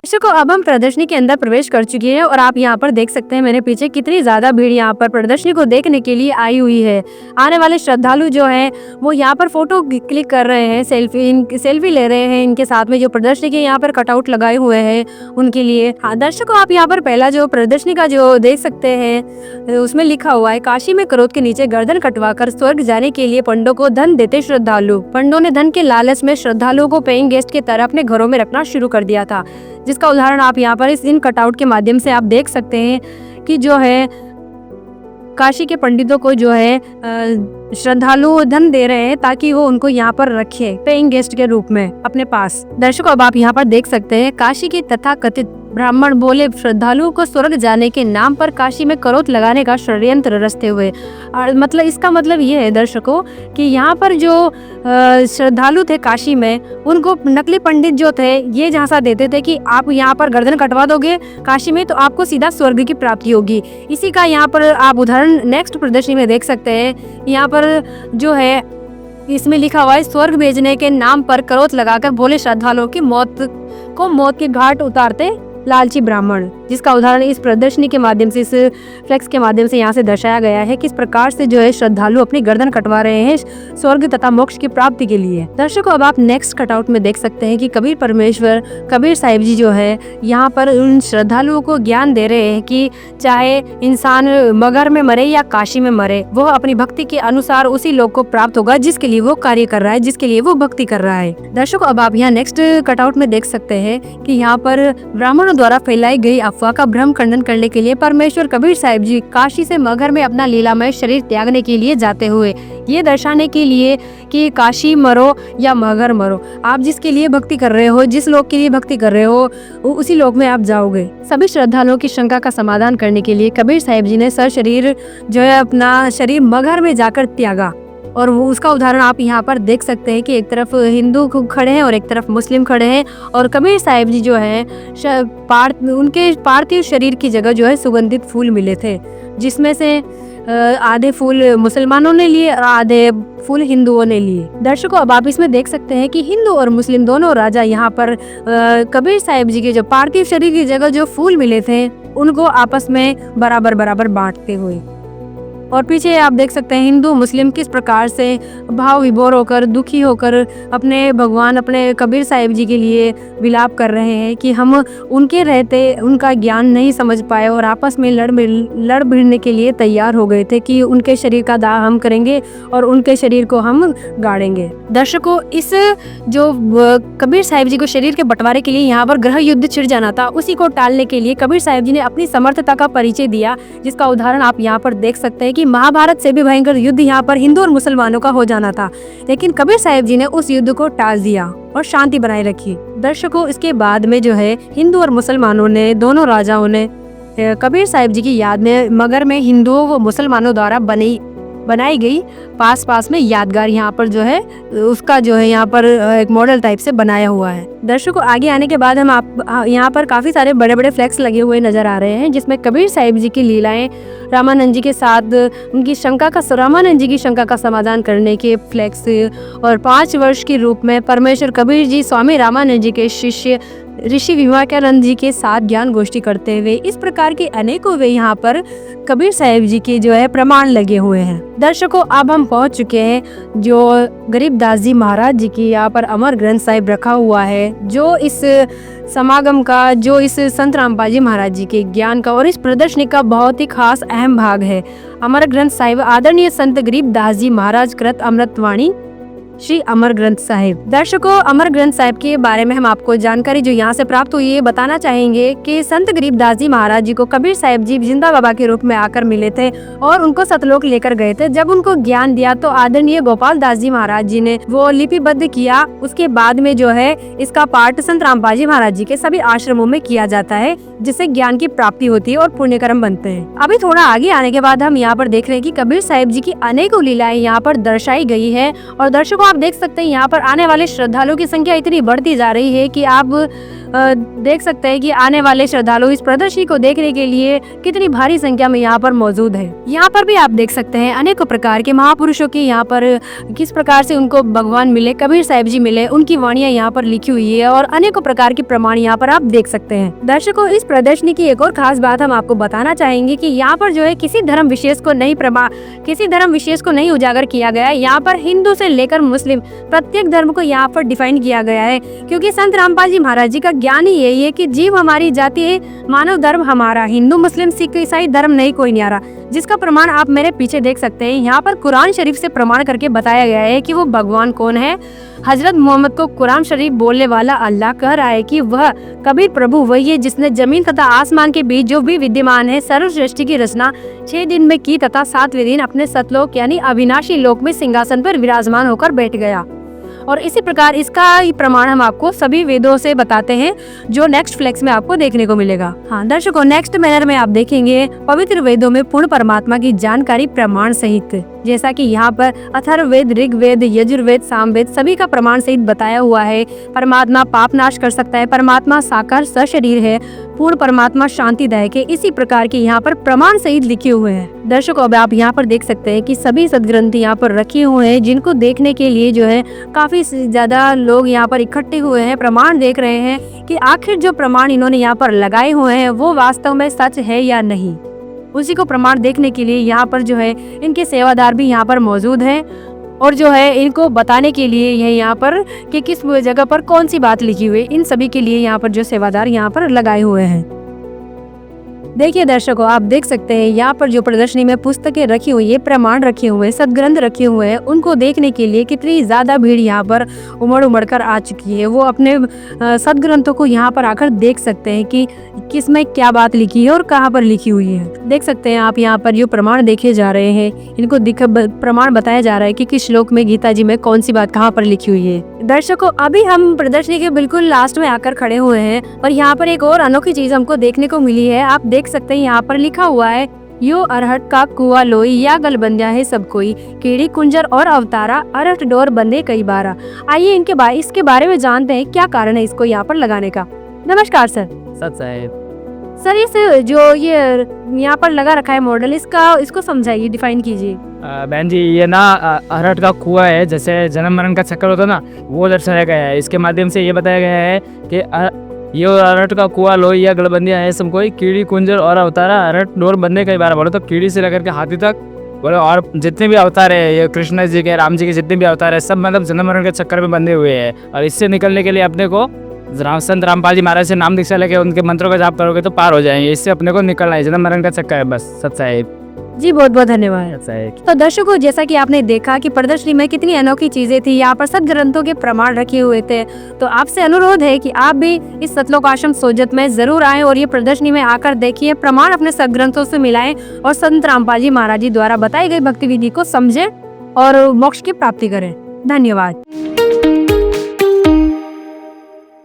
दर्शकों, अब हम प्रदर्शनी के अंदर प्रवेश कर चुके हैं और आप यहाँ पर देख सकते हैं मेरे पीछे कितनी ज्यादा भीड़ यहाँ पर प्रदर्शनी को देखने के लिए आई हुई है। आने वाले श्रद्धालु जो हैं वो यहाँ पर फोटो क्लिक कर रहे हैं, सेल्फी ले रहे हैं। इनके साथ में जो प्रदर्शनी के यहाँ पर कटआउट लगाए हुए हैं उनके लिए। हाँ दर्शकों, आप यहाँ पर पहला जो प्रदर्शनी का जो देख सकते हैं उसमें लिखा हुआ है, काशी में क्रोध के नीचे गर्दन कटवाकर स्वर्ग जाने के लिए पंडों को धन देते श्रद्धालु। पंडों ने धन के लालच में श्रद्धालुओं को पेइंग गेस्ट की तरह अपने घरों में रखना शुरू कर दिया था, जिसका उदाहरण आप यहाँ पर इन कटआउट के माध्यम से आप देख सकते हैं कि जो है काशी के पंडितों को जो है श्रद्धालु धन दे रहे हैं ताकि वो उनको यहाँ पर रखे पेइंग गेस्ट के रूप में अपने पास। दर्शकों, अब आप यहाँ पर देख सकते हैं काशी के तथाकथित ब्राह्मण बोले श्रद्धालुओं को स्वर्ग जाने के नाम पर काशी में करोत लगाने का षड्यंत्र रचते हुए। और मतलब इसका मतलब ये है दर्शकों कि यहाँ पर जो श्रद्धालु थे काशी में, उनको नकली पंडित जो थे ये झांसा देते थे कि आप यहाँ पर गर्दन कटवा दोगे काशी में तो आपको सीधा स्वर्ग की प्राप्ति होगी। इसी का यहाँ पर आप उदाहरण नेक्स्ट प्रदर्शनी में देख सकते हैं। यहाँ पर जो है इसमें लिखा हुआ है, स्वर्ग भेजने के नाम पर करोत लगाकर भोले श्रद्धालुओं की मौत के घाट उतारते लालची ब्राह्मण, जिसका उदाहरण इस प्रदर्शनी के माध्यम से, इस फ्लेक्स के माध्यम से यहाँ से दर्शाया गया है किस प्रकार से जो है श्रद्धालु अपनी गर्दन कटवा रहे हैं स्वर्ग तथा मोक्ष की प्राप्ति के लिए। दर्शकों, अब आप नेक्स्ट कटआउट में देख सकते हैं कि कबीर परमेश्वर कबीर साहिब जी जो है यहाँ पर उन श्रद्धालुओं को ज्ञान दे रहे हैं कि चाहे इंसान मगर में मरे या काशी में मरे, वह अपनी भक्ति के अनुसार उसी लोक को प्राप्त होगा जिसके लिए वो कार्य कर रहा है, जिसके लिए वो भक्ति कर रहा है। दर्शकों, अब आप यहाँ नेक्स्ट कटआउट में देख सकते हैं कि यहाँ पर ब्राह्मणों द्वारा फैलाई गई अफवाह का भ्रम खंडन करने के लिए परमेश्वर कबीर साहिब जी काशी से मगर में अपना लीलामय शरीर त्यागने के लिए जाते हुए ये दर्शाने के लिए कि काशी मरो या मगर मरो, आप जिसके लिए भक्ति कर रहे हो, जिस लोक के लिए भक्ति कर रहे हो उसी लोक में आप जाओगे। सभी श्रद्धालुओं की शंका का समाधान करने के लिए कबीर साहिब जी ने शरीर जो है अपना शरीर मगर में जाकर त्यागा। और वो उसका उदाहरण आप यहाँ पर देख सकते हैं कि एक तरफ हिंदू खड़े हैं और एक तरफ मुस्लिम खड़े हैं। और कबीर साहिब जी जो है उनके पार्थिव शरीर की जगह जो है सुगंधित फूल मिले थे, जिसमें से आधे फूल मुसलमानों ने लिए और आधे फूल हिंदुओं ने लिए। दर्शकों, अब आप इसमें देख सकते हैं कि हिंदू और मुस्लिम दोनों राजा यहाँ पर कबीर साहिब जी के जो पार्थिव शरीर की जगह जो फूल मिले थे उनको आपस में बराबर बांटते हुए। और पीछे आप देख सकते हैं हिंदू मुस्लिम किस प्रकार से भाव विभोर होकर, दुखी होकर अपने भगवान, अपने कबीर साहिब जी के लिए विलाप कर रहे हैं कि हम उनके रहते उनका ज्ञान नहीं समझ पाए और आपस में लड़ भिड़ने के लिए तैयार हो गए थे कि उनके शरीर का दाह हम करेंगे और उनके शरीर को हम गाड़ेंगे। दर्शकों, इस जो कबीर साहिब जी को शरीर के बंटवारे के लिए यहाँ पर ग्रह युद्ध छिड़ जाना था, उसी को टालने के लिए कबीर साहिब जी ने अपनी समर्थता का परिचय दिया, जिसका उदाहरण आप यहाँ पर देख सकते हैं कि महाभारत से भी भयंकर युद्ध यहाँ पर हिंदू और मुसलमानों का हो जाना था, लेकिन कबीर साहिब जी ने उस युद्ध को टाल दिया और शांति बनाए रखी। दर्शकों, इसके बाद में जो है हिंदू और मुसलमानों ने, दोनों राजाओं ने कबीर साहिब जी की याद में मगर में हिंदुओं व मुसलमानों द्वारा बनाई गई पास में यादगार यहाँ पर जो है उसका जो है यहाँ पर एक मॉडल टाइप से बनाया हुआ है। दर्शकों, आगे आने के बाद हम आप यहाँ पर काफी सारे बड़े फ्लैक्स लगे हुए नजर आ रहे हैं, जिसमें कबीर साहिब जी की लीलाएं, रामानंद जी के साथ रामानंद जी की शंका का समाधान करने के फ्लैक्स और 5 वर्ष के रूप में परमेश्वर कबीर जी स्वामी रामानंद जी के शिष्य ऋषि विवेकानंद जी के साथ ज्ञान गोष्ठी करते हुए, इस प्रकार के अनेकों वे यहाँ पर कबीर साहिब जी के जो है प्रमाण लगे हुए हैं। दर्शकों, अब हम पहुंच चुके हैं जो गरीबदास जी महाराज जी की यहाँ पर अमर ग्रंथ साहिब रखा हुआ है, जो इस समागम का, जो इस संत रामपाल जी महाराज जी के ज्ञान का और इस प्रदर्शनी का बहुत ही खास अहम भाग है। अमर ग्रंथ साहिब आदरणीय संत गरीबदास जी महाराज कृत अमृतवाणी श्री अमर ग्रंथ साहिब। दर्शकों, अमर ग्रंथ साहिब के बारे में हम आपको जानकारी जो यहाँ से प्राप्त हुई है बताना चाहेंगे कि संत गरीबदास जी महाराज जी को कबीर साहिब जी जिंदा बाबा के रूप में आकर मिले थे और उनको सतलोक लेकर गए थे। जब उनको ज्ञान दिया तो आदरणीय गोपाल दास जी महाराज जी ने वो लिपिबद्ध किया। उसके बाद में जो है इसका पाठ संत रामपाल जी महाराज जी के सभी आश्रमों में किया जाता है, जिससे ज्ञान की प्राप्ति होती है और पुण्य कर्म बनते हैं। अभी थोड़ा आगे आने के बाद हम यहाँ पर देख रहे हैं कि कबीर साहिब जी की अनेकों लीलाएं यहाँ पर दर्शाई गई है। और दर्शकों, आप देख सकते हैं यहाँ पर आने वाले श्रद्धालुओं की संख्या इतनी बढ़ती जा रही है कि आप देख सकते हैं कि आने वाले श्रद्धालु इस प्रदर्शनी को देखने के लिए कितनी भारी संख्या में यहाँ पर मौजूद है। यहाँ पर भी आप देख सकते हैं अनेकों प्रकार के महापुरुषों की यहाँ पर किस प्रकार से उनको भगवान मिले, कबीर साहिब जी मिले, उनकी वाणियां यहाँ पर लिखी हुई है और अनेकों प्रकार के प्रमाण यहाँ पर आप देख सकते हैं। दर्शकों, इस प्रदर्शनी की एक और खास बात हम आपको बताना चाहेंगे कि यहाँ पर जो है किसी धर्म विशेष को नहीं उजागर किया गया है। यहाँ पर हिंदू से लेकर मुस्लिम प्रत्येक धर्म को यहाँ पर डिफाइन किया गया है, क्योंकि संत रामपाल जी महाराज जी का ज्ञान ही यही है कि जीव हमारी जाति है, मानव धर्म हमारा, हिंदू मुस्लिम सिख ईसाई धर्म नहीं कोई न्यारा, जिसका प्रमाण आप मेरे पीछे देख सकते हैं। यहाँ पर कुरान शरीफ से प्रमाण करके बताया गया है कि वो भगवान कौन है। हजरत मोहम्मद को कुरान शरीफ बोलने वाला अल्लाह कह रहा है कि वह कबीर प्रभु वही है जिसने जमीन तथा आसमान के बीच जो भी विद्यमान है सर्व सृष्टि की रचना 6 दिन में की तथा 7वें दिन अपने सतलोक यानी अविनाशी लोक में सिंहासन पर विराजमान होकर बैठ गया। और इसी प्रकार इसका प्रमाण हम आपको सभी वेदों से बताते हैं, जो नेक्स्ट फ्लेक्स में आपको देखने को मिलेगा। हाँ दर्शकों, नेक्स्ट मैनर में आप देखेंगे पवित्र वेदों में पूर्ण परमात्मा की जानकारी प्रमाण सहित, जैसा कि यहाँ पर अथर्ववेद, ऋग्वेद, यजुर्वेद, सामवेद सभी का प्रमाण सहित बताया हुआ है। परमात्मा पाप नाश कर सकता है, परमात्मा साकार सशरीर है, पूर्ण परमात्मा शांतिदायक है, इसी प्रकार के यहाँ पर प्रमाण सहित लिखे हुए हैं। दर्शकों, अब आप यहाँ पर देख सकते हैं कि सभी सदग्रंथ यहाँ पर रखे हुए हैं, जिनको देखने के लिए जो है काफी ज्यादा लोग यहाँ पर इकट्ठे हुए हैं, प्रमाण देख रहे हैं कि आखिर जो प्रमाण इन्होंने यहाँ पर लगाए हुए हैं वो वास्तव में सच है या नहीं। उसी को प्रमाण देखने के लिए यहाँ पर जो है इनके सेवादार भी यहाँ पर मौजूद हैं और जो है इनको बताने के लिए यह यहाँ पर कि किस जगह पर कौन सी बात लिखी हुई, इन सभी के लिए यहाँ पर जो सेवादार यहाँ पर लगाए हुए हैं। देखिए दर्शकों, आप देख सकते हैं यहाँ पर जो प्रदर्शनी में पुस्तकें रखी हुई है, प्रमाण रखे हुए हैं, सदग्रंथ रखे हुए हैं, उनको देखने के लिए कितनी ज्यादा भीड़ यहाँ पर उमड़ कर आ चुकी है। वो अपने सदग्रंथों को यहाँ पर आकर देख सकते हैं कि किसमें क्या बात लिखी है और कहाँ पर लिखी हुई है। देख सकते हैं आप यहाँ पर जो प्रमाण देखे जा रहे हैं, इनको प्रमाण बताया जा रहा है कि किस श्लोक में गीता जी में कौन सी बात कहाँ पर लिखी हुई है। दर्शकों, अभी हम प्रदर्शनी के बिल्कुल लास्ट में आकर खड़े हुए हैं और यहाँ पर एक और अनोखी चीज हमको देखने को मिली है। आप देख सकते हैं यहाँ पर लिखा हुआ है, यो अरहट का कुआ लोई या गल बंध्या है सब कोई, कीड़ी कुंजर और अवतारा, अरहट डोर बंधे कई बारा। आइए इसके बारे में जानते हैं क्या कारण है इसको यहाँ पर लगाने का। नमस्कार सर। सच साहेब। सर, इस जो ये यहाँ पर लगा रखा है मॉडल, इसको समझाइए, डिफाइन कीजिए। बहन जी, ये ना अरहट का कुआं है, जैसे जन्म मरण का चक्कर होता है ना, वो दर्शाया गया है। इसके माध्यम से ये बताया गया है कि ये अरहट का कुआं लोई या गलबंदिया है सब कोई, कीड़ी कुंजर और अवतारा, अरहट डोर बंधे कई बार। बोलो तो कीड़ी से लेकर के हाथी तक बोलो, और जितने भी अवतार है, ये कृष्ण जी के, राम जी के जितने भी अवतार है, सब मतलब जन्म मरण के चक्कर में बंधे हुए हैं। और इससे निकलने के लिए अपने को संत रामपाल जी महाराज से नाम दीक्षा लेके उनके मंत्रों का जाप करोगे तो पार हो जाएंगे। इससे अपने को निकलना है, जन्म मरण का चक्कर है बस। सच साहेब जी, बहुत बहुत धन्यवाद। तो दर्शकों, जैसा कि आपने देखा कि प्रदर्शनी में कितनी अनोखी चीजें थी, यहाँ पर सदग्रंथों के प्रमाण रखे हुए थे। तो आपसे अनुरोध है कि आप भी इस सतलोक आश्रम सोजत में जरूर आएं और ये प्रदर्शनी में आकर देखिए, प्रमाण अपने सदग्रंथों से मिलाएं और संत रामपाल जी महाराज जी द्वारा बताई गई भक्ति विधि को समझें और मोक्ष की प्राप्ति करें। धन्यवाद।